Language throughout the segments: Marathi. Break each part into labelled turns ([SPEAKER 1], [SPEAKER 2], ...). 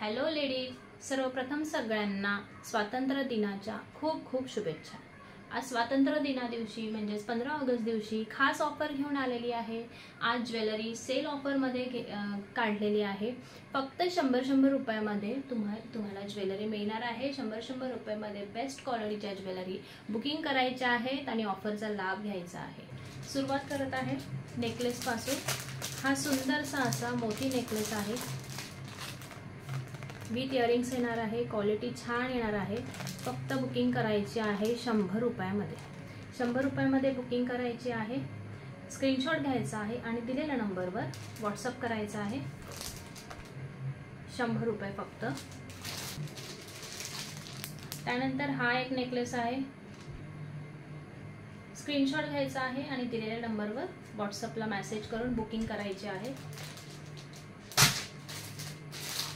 [SPEAKER 1] हॅलो लेडीज, सर्वप्रथम सगळ्यांना स्वातंत्र्य दिनाच्या खूप खूप शुभेच्छा। आज स्वातंत्र्य दिना दिवशी म्हणजेच 15 ऑगस्ट दिवशी खास ऑफर घेऊन आलेली आहे। आज ज्वेलरी सेल ऑफर मध्ये काढलेली आहे। फक्त 100 रुपयामध्ये तुम्हाला ज्वेलरी मिळणार आहे। 100 रुपयामध्ये बेस्ट क्वालिटीच्या ज्वेलरी बुकिंग करायची आहे आणि ऑफरचा लाभ घ्यायचा आहे। सुरुवात करत आहे नेकलेस पासून। हा सुंदरसा असा मोती नेकलेस आहे, विथ इयरिंग्स येणार आहे, क्वालिटी छान येणार आहे। फक्त बुकिंग करायची आहे 100 रुपयामध्ये। 100 रुपयामध्ये बुकिंग करायची आहे। स्क्रीनशॉट घ्यायचा आहे आणि दिलेल्या नंबरवर व्हॉट्सअप करायचा आहे। 100 रुपये फक्त। त्यानंतर हा एक नेकलेस आहे, स्क्रीनशॉट घ्यायचा आहे आणि दिलेल्या नंबरवर व्हॉट्सअपला मेसेज करून बुकिंग करायची आहे।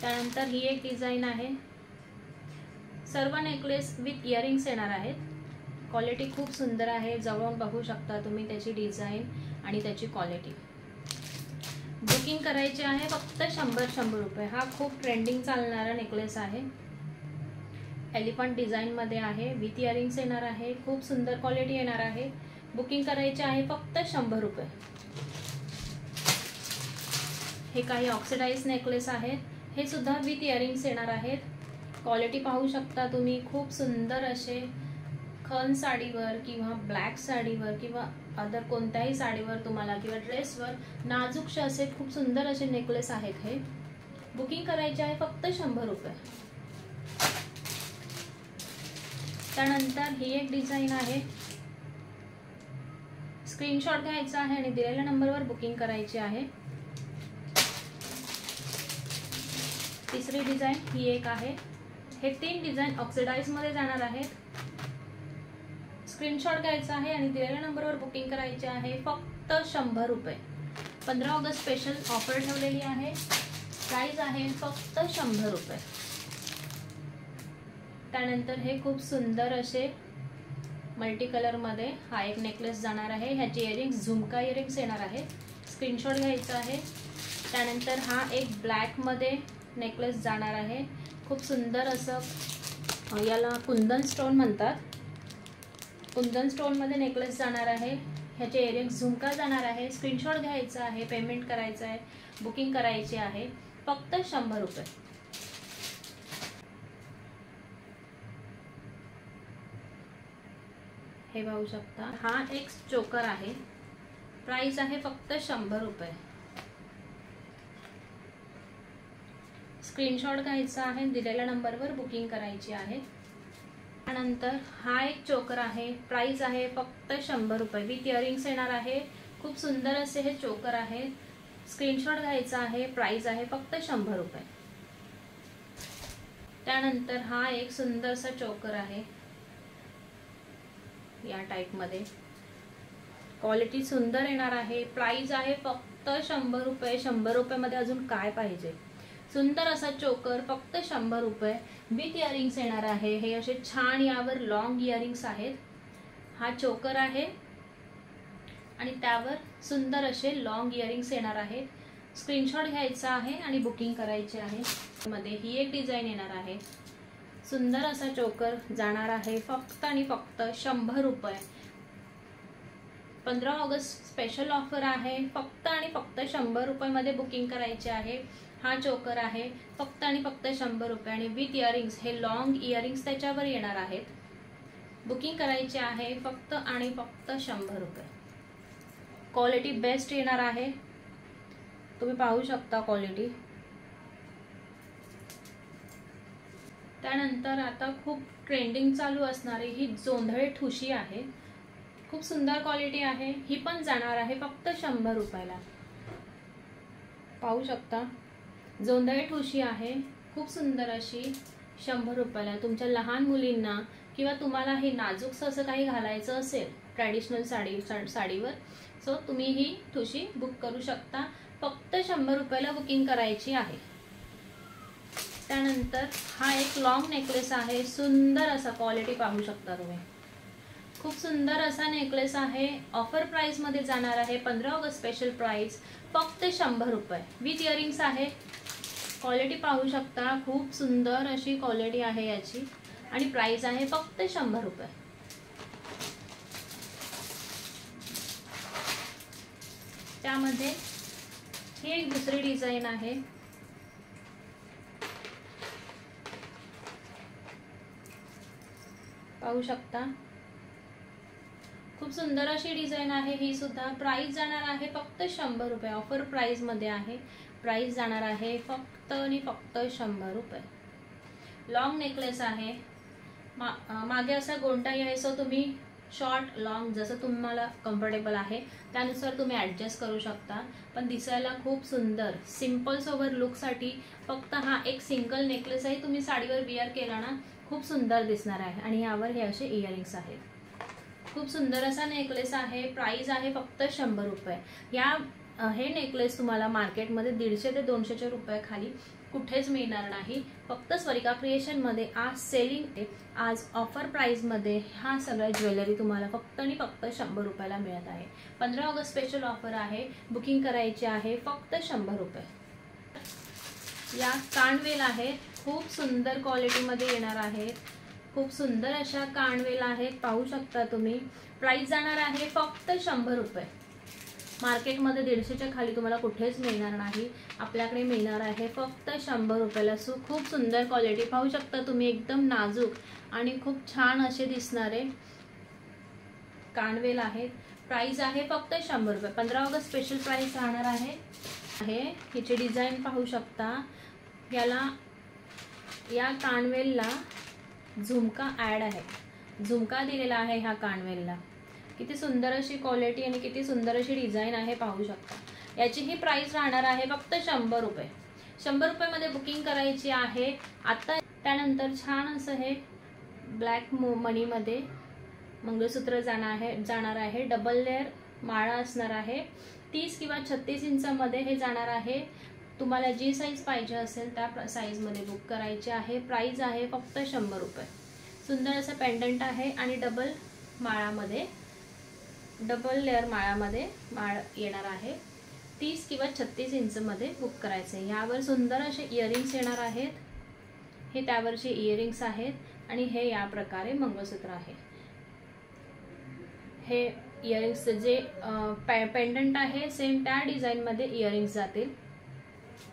[SPEAKER 1] त्यानंतर ही एक डिझाइन आहे, सर्व नेकलेस विथ इयरिंग्स येणार आहेत। क्वालिटी खूप सुंदर आहे, जवळून बघू शकता तुम्ही त्याची डिझाइन आणि त्याची क्वालिटी। बुकिंग करायची आहे फक्त 100 रुपये। हा खूप ट्रेंडिंग चालणारा नेकलेस आहे, एलिफंट डिझाइन मध्ये आहे, विथ इयरिंग्स येणार आहे, खूप सुंदर क्वालिटी येणार आहे। बुकिंग करायची आहे फक्त 100 रुपये। हे काही ऑक्सिडाइज नेकलेस आहेत, हे सुद्धा विथ इयरिंग्स येणार आहेत। क्वालिटी पाहू शकता तुम्ही, खूप सुंदर असे खण साडीवर किंवा ब्लॅक साडीवर किंवा अदर कोणत्याही साडीवर तुम्हाला किंवा ड्रेसवर नाजूकसे असे खूप सुंदर असे नेकलेस आहेत। हे बुकिंग करायचे आहे फक्त 100 रुपये। त्यानंतर ही एक डिझाइन आहे, स्क्रीनशॉट घ्यायचा आहे आणि दिलेल्या नंबरवर बुकिंग करायची आहे। तिसरी डिझाइन ही एक आहे। हे 3 डिझाइन ऑक्सिडाइज मध्ये जाणार आहेत। स्क्रीनशॉट घ्यायचा आहे आणि दिलेल्या नंबरवर बुकिंग करायचे आहे फक्त 100 रुपये। 15 ऑगस्ट स्पेशल ऑफर ठेवलेली आहे, प्राइस आहे फक्त 100 रुपये। त्यानंतर हे खूप सुंदर असे मल्टी कलर मध्ये हा एक नेकलेस जाणार आहे। ह्याची इयरिंग्स झुमका इयरिंग्स येणार आहे, स्क्रीनशॉट घ्यायचा आहे। त्यानंतर हा एक ब्लॅक मध्ये नेकलेस जाणार आहे, खूप सुंदर असं, याला कुंदन स्टोन म्हणतात। कुंदन स्टोन मध्ये नेकलेस जाणार आहे, ह्याचे इयरिंग्स झुमका जाणार आहे। स्क्रीनशॉट घ्यायचा आहे, पेमेंट करायचं आहे, बुकिंग करायची आहे फक्त 100 रुपये। हे पाहू शकता, हा एक चोकर आहे, प्राइस आहे फक्त 100 रुपये। स्क्रीनशॉट घ्यायचा आहे, दिलेल्या नंबरवर बुकिंग करायची आहे। त्यानंतर हा एक चोकर आहे, प्राइस आहे फक्त 100 रुपये, विथ इयरिंग्स येणार आहे। खूप सुंदर असे हे चोकर आहे, स्क्रीनशॉट घ्यायचा आहे, प्राइस आहे फक्त 100 रुपये। त्यानंतर हा एक सुंदरसा चोकर आहे, या टाइप मध्ये, क्वालिटी सुंदर येणार आहे, प्राइस आहे फक्त 100 रुपये। 100 रुपये मध्ये अजून काय पाहिजे। सुंदर असा चोकर फक्त 100 रुपये, विथ इयरिंग्स येणार आहे। हे असे छान यावर लॉन्ग इयरिंग्स आहेत। हा चोकर आहे आणि त्यावर सुंदर असे लॉन्ग इयरिंग्स येणार आहेत। स्क्रीनशॉट घ्यायचा आहे आणि बुकिंग करायचे आहे। मध्ये ही एक डिझाइन येणार आहे, सुंदर असा चोकर जाणार आहे फक्त आणि फक्त 100 रुपये। 15 ऑगस्ट स्पेशल ऑफर आहे, फक्त आणि फक्त 100 रुपयामध्ये बुकिंग करायचे आहे। हा चोकर आहे फक्त आणि फक्त 100 रुपये आणि विथ इयरिंग्स, हे लॉन्ग इयरिंग्स त्याच्यावर येणार आहेत। बुकिंग करायचे आहे फक्त आणि फक्त 100 रुपये। क्वालिटी बेस्ट येणार आहे, तुम्ही पाहू शकता क्वालिटी। त्यानंतर आता खूप ट्रेंडिंग चालू असणारी ही जोंधळे ठुशी आहे, खूप सुंदर क्वालिटी आहे। ही पण जाणार आहे फक्त 100 रुपयाला। पाहू शकता, जोंधळे ठुशी आहे, खूप सुंदर अशी, 100 रुपयाला। तुमच्या लहान मुलींना किंवा तुम्हाला हे नाजूकसं असं काही घालायचं असेल ट्रॅडिशनल साडीवर, सो तुम्ही ही ठुशी बुक करू शकता, फक्त 100 रुपयाला बुकिंग करायची आहे। त्यानंतर हा एक लॉन्ग नेकलेस आहे, सुंदर असा, क्वालिटी पाहू शकता तुम्ही, खूप सुंदर असा नेकलेस आहे। ऑफर प्राइस मध्ये जाणार आहे, 15 ऑगस्ट स्पेशल प्राइस फक्त 100 रुपये, विथ इयरिंग्स आहे। क्वालिटी पाहू शकता, खूप सुंदर अशी क्वालिटी आहे याची आणि प्राइस आहे फक्त 100 रुपये। त्यामध्ये ही एक दुसरी डिझाइन आहे, पाहू शकता, खूप सुंदर अशी डिझाइन आहे ही सुद्धा। प्राइस जाणार आहे फक्त 100 रुपये, ऑफर प्राइस मध्ये आहे। प्राइस जाणार आहे फक्त आणि फक्त 100 रुपये। लॉन्ग नेकलेस आहे, मागे असा गोंडाई आहे, सो तुम्ही शॉर्ट लॉन्ग जसं तुम्हाला कम्फर्टेबल आहे त्यानुसार तुम्ही ॲडजस्ट करू शकता। पण दिसायला खूप सुंदर सिंपल सोबर लुकसाठी फक्त हा एक सिंगल नेकलेस आहे, तुम्ही साडीवर विअर केला ना खूप सुंदर दिसणार आहे। आणि यावर हे असे इयरिंग्स आहेत, खूप सुंदर असा नेकलेस आहे। प्राइस आहे फक्त 100 रुपये। हे नेकलेस तुम्हाला मार्केटमध्ये 150 ते 200 रुपये खाली कुठेच मिळणार नाही। फक्त स्वरिका क्रिएशन मध्ये आज सेलिंग, आज ऑफर प्राइस मध्ये हा सगळा ज्वेलरी तुम्हाला फक्त आणि फक्त 100 रुपयाला मिळत आहे। 15 ऑगस्ट स्पेशल ऑफर आहे, बुकिंग करायची आहे फक्त 100 रुपये। या कानवेल आहेत, खूप सुंदर क्वालिटी मध्ये येणार आहेत, खूप सुंदर अशा कानवेल आहेत, पाहू शकता तुम्ही। प्राइस जाणार आहे फक्त 100 रुपये। मार्केटमध्ये 150च्या खाली तुम्हाला कुठेच मिळणार नाही, आपल्याकडे मिळणार आहे फक्त 100 रुपयाला। खूप सुंदर क्वालिटी पाहू शकता तुम्ही, एकदम नाजूक आणि खूप छान असे दिसणारे कानवेल आहेत। प्राइस आहे फक्त 100 रुपये। 15 ऑगस्ट स्पेशल प्राइस राहणार आहे। हिची डिझाइन पाहू शकता, या कानवेलला झुमका ॲड आहे, झुमका दिलेला आहे ह्या कानवेलला। किती सुंदर अशी क्वालिटी आणि किती सुंदर अशी डिझाइन आहे, पाहू शकता। याची ही प्राइस राहणार आहे फक्त 100 रुपये। 100 रुपयामध्ये बुकिंग करायची आहे आता। त्यानंतर छान असं हे ब्लॅक मनीमध्ये मंगळसूत्र जाणार आहे, डबल लेअर माळा असणार आहे। 30 किंवा 36 इंचामध्ये हे जाणार आहे। तुम्हाला जी साईज पाहिजे असेल त्या साईजमध्ये बुक करायची आहे। प्राइस आहे फक्त 100 रुपये। सुंदर असं पेंडंट आहे आणि डबल लेअर माळामध्ये माळ येणार आहे। 30 किंवा 36 इंचमध्ये बुक करायचं आहे। यावर सुंदर असे इयरिंग्स येणार आहेत, हे त्यावरचे इयरिंग्स आहेत आणि हे या प्रकारे मंगळसूत्र आहे। हे इयरिंग्स जे पेंडंट आहे सेम त्या डिझाइन मध्ये इयरिंग्स जातील।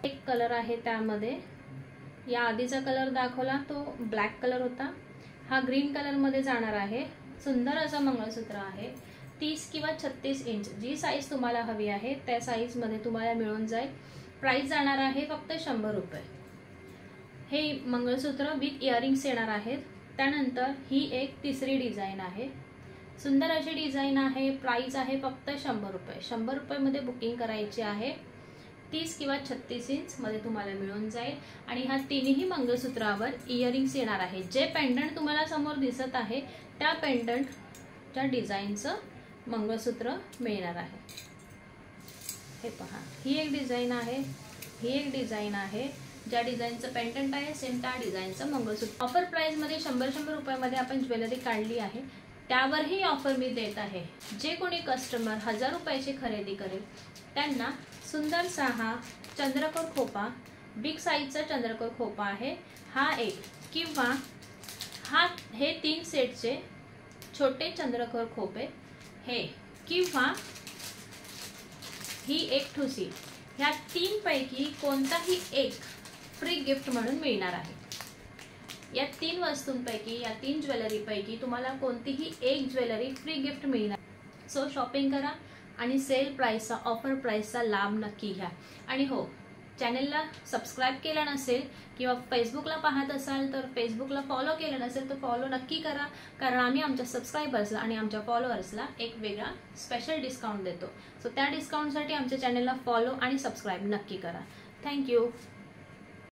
[SPEAKER 1] एक कलर आहे त्यामध्ये, या आधीचा कलर दाखवला तो ब्लॅक कलर होता, हा ग्रीन कलर मध्ये जाणार आहे। सुंदर असं मंगळसूत्र आहे। 30 किंवा 36 इंच जी साईज तुम्हाला हवी आहे त्या साईज मध्ये तुम्हाला मिळून जाईल। प्राइस जाणार आहे फक्त 100 रुपये। हे मंगळसूत्र विथ इयरिंग्स येणार आहेत। त्यानंतर ही एक तिसरी डिझाइन आहे, सुंदर अशी डिझाइन आहे। प्राइस आहे फक्त 100 रुपये। 100 रुपयामध्ये बुकिंग करायची आहे। 30 किंवा 36 इंच मध्ये तुम्हाला मिळून जाईल आणि ह्या तिन्ही मंगळसूत्रावर इयरिंग्स येणार आहे। जे पेंडंट तुम्हाला समोर दिसत आहे त्या पेंडंटच्या डिझाइनचं मंगळसूत्र मिळणार आहे। हे पहा, ही एक डिझाइन आहे, ही एक डिझाइन आहे। ज्या डिझाइनचं पेंडंट आहे सेम त्या डिझाइनचं मंगळसूत्र। ऑफर प्राइस मध्ये 100 रुपयामध्ये आपण ज्वेलरी काढली आहे, त्यावरही ऑफर मी देत आहे। जे कोणी कस्टमर 1000 रुपयाची खरेदी करेल त्यांना सुंदरसा हा चंद्रकोर खोपा, बिग साईजचा चंद्रकोर खोपा आहे, हा एक किंवा हे 3 सेटचे छोटे चंद्रकोर खोपे हे किंवा ही एक ठुसी, ह्या 3 पैकी कोणताही एक फ्री गिफ्ट म्हणून मिळणार आहे। या 3 वस्तूंपैकी, या 3 ज्वेलरी पैकी तुम्हाला कोणतीही एक ज्वेलरी फ्री गिफ्ट मिळणार। सो शॉपिंग करा आणि सेल प्राइसचा, ऑफर प्राइसचा लाभ नक्की घ्या। आणि हो, चॅनलला सबस्क्राइब केलं नसेल किंवा फेसबुकला पाहत असाल तर फेसबुकला फॉलो केलं नसेल तर फॉलो नक्की करा, कारण आम्ही आमच्या सबस्क्रायबर्सला आणि आमच्या फॉलोअर्सला एक वेगळा स्पेशल डिस्काउंट देतो। सो त्या डिस्काउंटसाठी आमच्या चॅनलला फॉलो आणि सबस्क्राइब नक्की करा। थँक्यू।